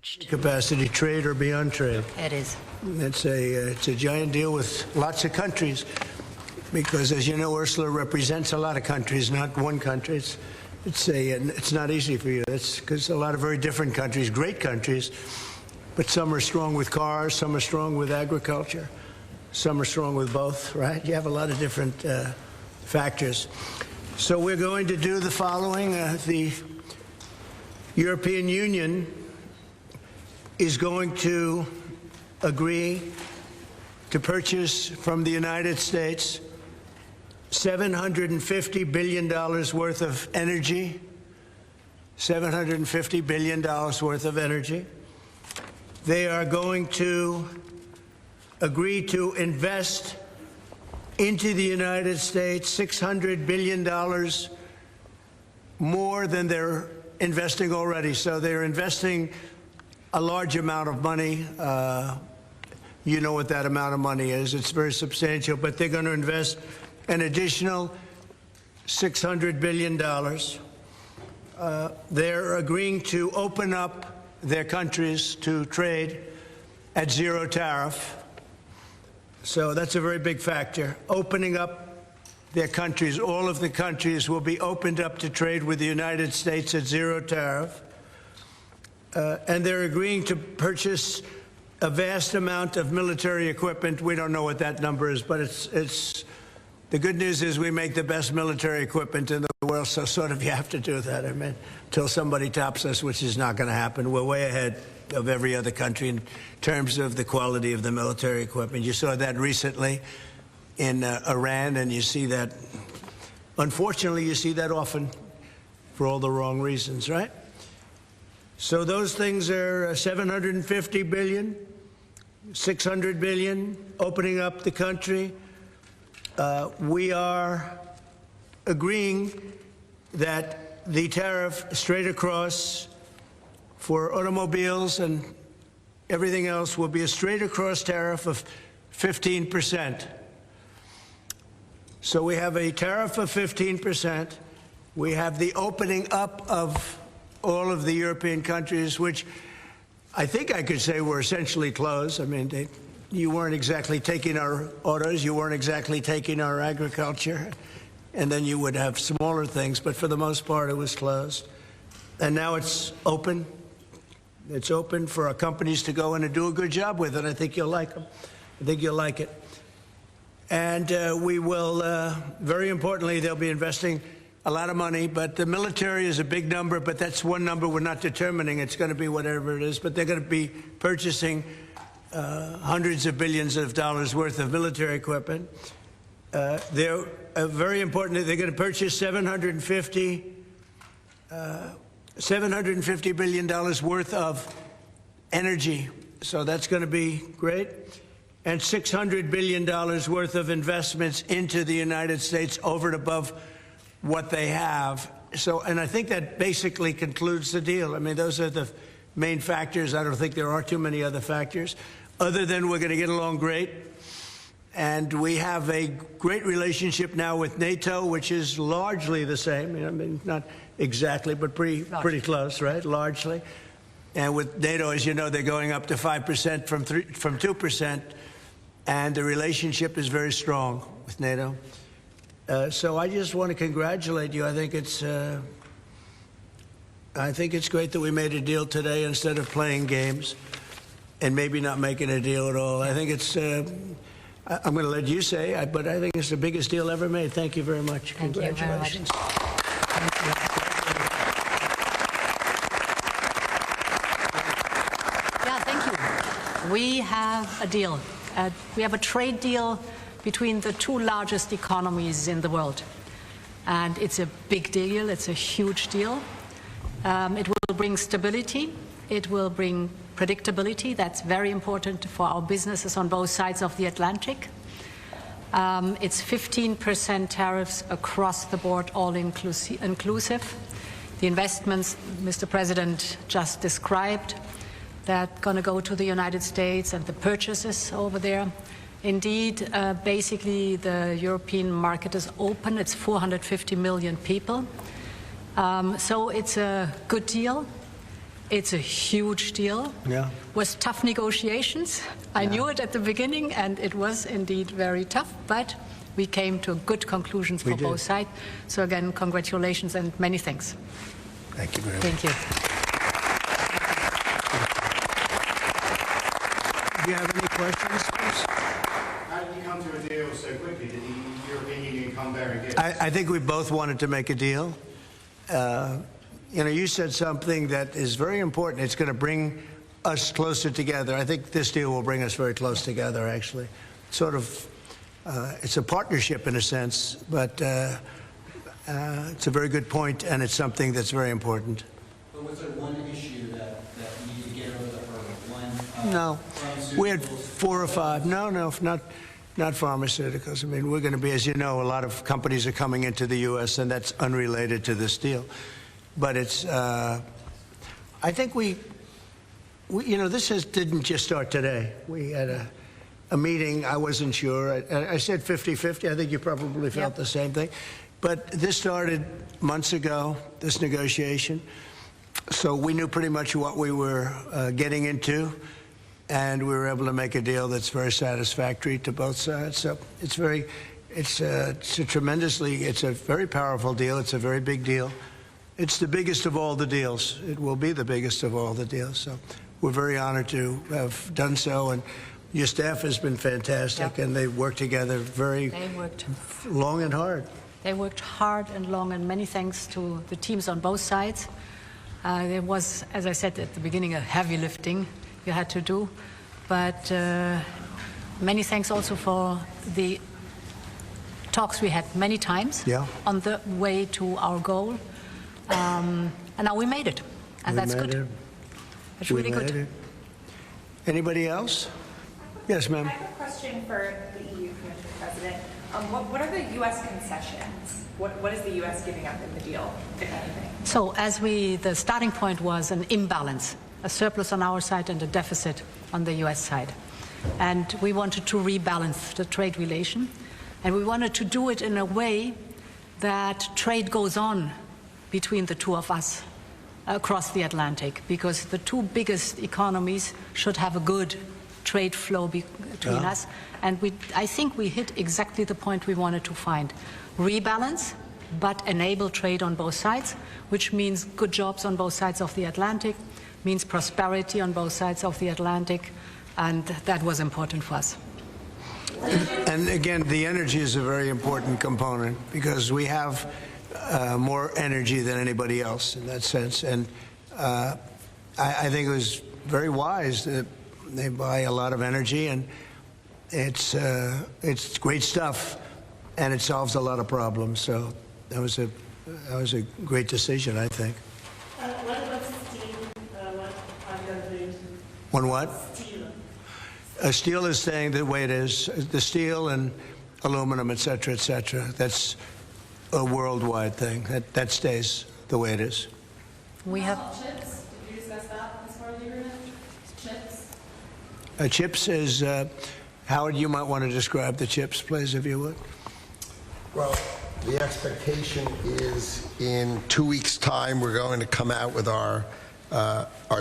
reached. Capacity trade or beyond trade. It is. It's a giant deal with lots of countries, because, as you know, Ursula represents a lot of countries, not one country. It's not easy for you. It's because a lot of very different countries, great countries, but some are strong with cars, some are strong with agriculture, some are strong with both, right? You have a lot of different factors. So we're going to do the following. The European Union is going to agree to purchase from the United States $750 billion worth of energy. $750 billion worth of energy. They are going to agree to invest into the United States $600 billion more than they're investing already. So they're investing a large amount of money. You know what that amount of money is. It's very substantial, but they're going to invest an additional $600 billion. They're agreeing to open up their countries to trade at zero tariff. So that's a very big factor. Opening up their countries, all of the countries will be opened up to trade with the United States at zero tariff. And they're agreeing to purchase a vast amount of military equipment. We don't know what that number is, but it's the good news is we make the best military equipment in the world, so sort of you have to do that. I mean, until somebody tops us, which is not going to happen. We're way ahead of every other country in terms of the quality of the military equipment. You saw that recently in Iran, and you see that, unfortunately, you see that often for all the wrong reasons, right? So those things are $750 billion, $600 billion, opening up the country. We are agreeing that the tariff straight across for automobiles and everything else will be a straight across tariff of 15%. So we have a tariff of 15%. We have the opening up of all of the European countries, which I think I could say were essentially closed. I mean, you weren't exactly taking our autos, you weren't exactly taking our agriculture, and then you would have smaller things, but for the most part it was closed. And now it's open. It's open for our companies to go in and do a good job with it. I think you'll like them. I think you'll like it. And we will, very importantly, they'll be investing a lot of money, but the military is a big number, but that's one number we're not determining. It's going to be whatever it is, but they're going to be purchasing hundreds of billions of dollars worth of military equipment. They're very important. They're going to purchase $750 billion worth of energy. So that's going to be great. And $600 billion worth of investments into the United States over and above what they have. So, and I think that basically concludes the deal. I mean, those are the main factors. I don't think there are too many other factors, other than we're going to get along great. And we have a great relationship now with NATO, which is largely the same. I mean, not exactly, but pretty close, right? Largely. And with NATO, as you know, they're going up to 5% from 2%. And the relationship is very strong with NATO. So I just want to congratulate you. I think it's great that we made a deal today instead of playing games and maybe not making a deal at all. I think it's, I'm going to let you say, but I think it's the biggest deal ever made. Thank you very much. Thank Congratulations. You very much. Thank you. Yeah, thank you. We have a deal. We have a trade deal between the two largest economies in the world. And it's a big deal, it's a huge deal. It will bring stability, it will bring predictability. That's very important for our businesses on both sides of the Atlantic. It's 15% tariffs across the board, all inclusive. The investments Mr. President just described, that going to go to the United States and the purchases over there. Indeed, basically the European market is open. It's 450 million people. So it's a good deal. It's a huge deal. Yeah. Was tough negotiations. I knew it at the beginning, and it was indeed very tough, but we came to good conclusions for both sides. So again, congratulations and many thanks. Thank you very much. Thank you. Do you have any questions, please? How did you come to a deal so quickly? Did the European Union come there and get I think we both wanted to make a deal. You know, you said something that is very important. It's going to bring us closer together. I think this deal will bring us very close together, actually. Sort of, it's a partnership in a sense, but it's a very good point, and it's something that's very important. But was there one issue that you need to get over the hurdle? One? No. We had 4 or 5. No, not pharmaceuticals. I mean, we're going to be, as you know, a lot of companies are coming into the U.S., and that's unrelated to this deal. But it's, I think we you know, this didn't just start today. We had a meeting. I wasn't sure. I said 50-50. I think you probably felt the same thing. But this started months ago, this negotiation. So we knew pretty much what we were getting into, and we were able to make a deal that's very satisfactory to both sides. So it's a very powerful deal. It's a very big deal. It's the biggest of all the deals. It will be the biggest of all the deals. So we're very honored to have done so. And your staff has been fantastic, and they worked together long and hard. They worked hard and long, and many thanks to the teams on both sides. There was, as I said at the beginning, a heavy lifting you had to do. But many thanks also for the talks we had many times on the way to our goal. And now we made it, and that's good. That's really good. Anybody else? Yes, ma'am. I have a question for the EU Commission President. What are the U.S. concessions? What is the U.S. giving up in the deal, if anything? So the starting point was an imbalance, a surplus on our side and a deficit on the U.S. side. And we wanted to rebalance the trade relation. And we wanted to do it in a way that trade goes on between the two of us across the Atlantic, because the two biggest economies should have a good trade flow between us. And I think we hit exactly the point we wanted to find. Rebalance, but enable trade on both sides, which means good jobs on both sides of the Atlantic, means prosperity on both sides of the Atlantic, and that was important for us. And again, the energy is a very important component, because we have more energy than anybody else in that sense. And I think it was very wise that they buy a lot of energy, and it's great stuff, and it solves a lot of problems. So that was a great decision, I think. What about steel? What are the On what? steel? Steel is staying the way it is. The steel and aluminum, et cetera, et cetera. That's a worldwide thing. That stays the way it is. We have Chips? Did you discuss that as part of the agreement? Chips? Chips is, Howard, you might want to describe the chips, please, if you would. Well, the expectation is in 2 weeks' time we're going to come out with our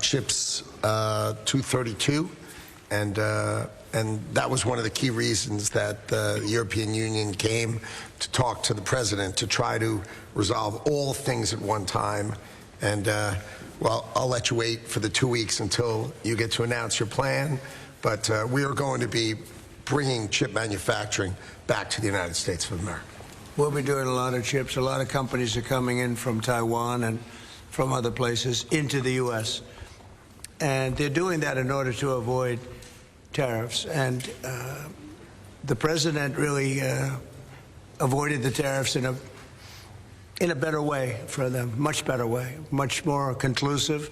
chips 232, and that was one of the key reasons that the European Union came to talk to the president, to try to resolve all things at one time. And well, I'll let you wait for the 2 weeks until you get to announce your plan, but we are going to be bringing chip manufacturing back to the United States of America. We'll be doing a lot of chips. A lot of companies are coming in from Taiwan and from other places into the U.S. And they're doing that in order to avoid tariffs. And the president really avoided the tariffs in a better way for them, much better way, much more conclusive.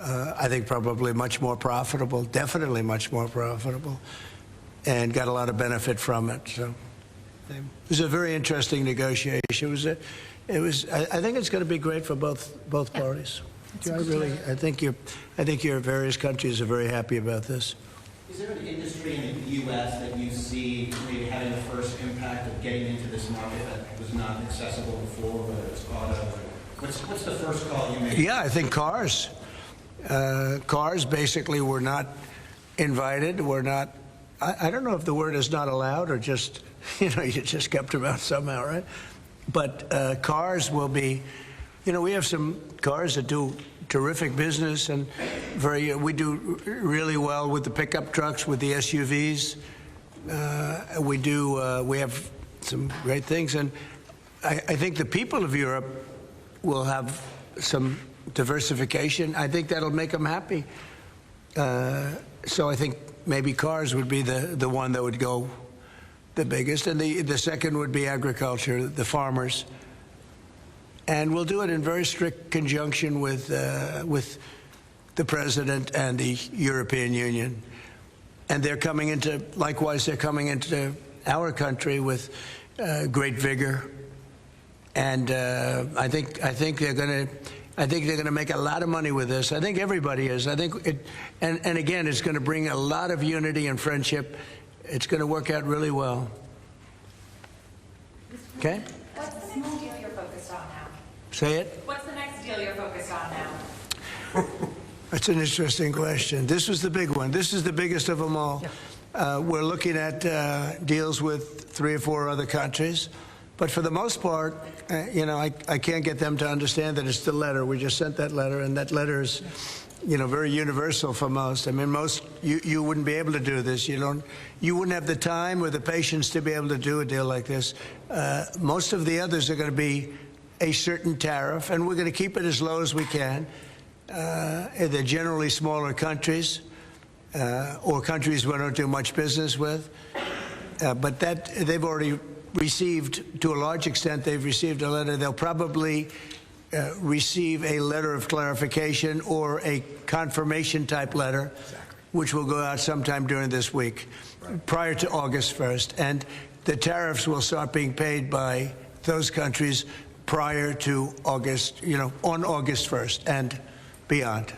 I think probably much more profitable, definitely much more profitable, and got a lot of benefit from it. So it was a very interesting negotiation. I think it's going to be great for both parties. I think your various countries are very happy about this. Is there an industry in the U.S. that you see maybe having the first impact of getting into this market that was not accessible before, whether it's auto? What's the first call you make? Yeah, I think cars. Cars basically were not invited. Were not. I don't know if the word is not allowed or just you just kept them out somehow, right? But cars will be. We have some cars that do terrific business and we do really well with the pickup trucks, with the SUVs. We have some great things, and I think the people of Europe will have some diversification. I think that'll make them happy. So I think maybe cars would be the one that would go the biggest, and the second would be agriculture, the farmers. And we'll do it in very strict conjunction with the president and the European Union. And they're coming into, likewise, they're coming into our country with great vigor. And I think they're going to make a lot of money with this. I think everybody is. I think and again, it's going to bring a lot of unity and friendship. It's going to work out really well. Okay? What's the next deal you're focused on now? Say it. What's the next deal you're focused on now? That's an interesting question. This was the big one. This is the biggest of them all. We're looking at deals with 3 or 4 other countries. But for the most part, I can't get them to understand that it's the letter. We just sent that letter, and that letter is, very universal for most. I mean, you wouldn't be able to do this. You wouldn't have the time or the patience to be able to do a deal like this. Most of the others are going to be a certain tariff, and we're going to keep it as low as we can. They're generally smaller countries or countries we don't do much business with. But that they've already received, to a large extent, they've received a letter. They'll probably receive a letter of clarification or a confirmation-type letter, which will go out sometime during this week, prior to August 1st. And the tariffs will start being paid by those countries prior to August, on August 1st and beyond.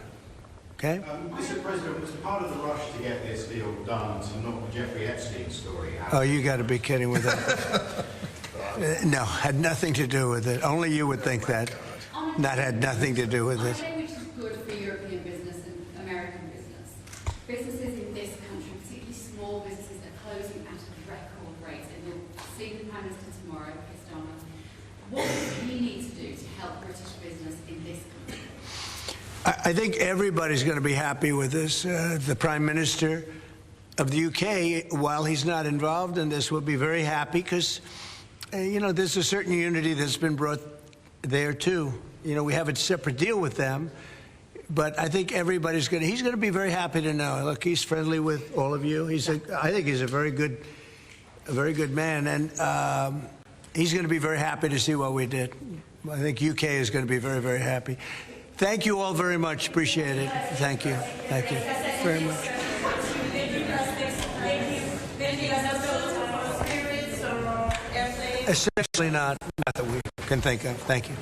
Okay? Mr. President, was part of the rush to get this deal done to knock the Jeffrey Epstein story out? Oh, you got to be kidding with that. No, had nothing to do with it. Only you would think that. That had nothing to do with it. Which is good for European business and American business. Businesses in this country, particularly small businesses, are closing at a record rate. And you'll see the Prime Minister tomorrow, Chris Starmer. What does he need to do to help British business in this country? I think everybody's going to be happy with this. The Prime Minister of the UK, while he's not involved in this, will be very happy because, there's a certain unity that's been brought there too. We have a separate deal with them, but I think he's going to be very happy to know. Look, he's friendly with all of you. I think he's a very good man, and he's going to be very happy to see what we did. I think UK is going to be very, very happy. Thank you all very much. Appreciate it. Thank you. Thank you very much. Essentially not that we can think of. Thank you.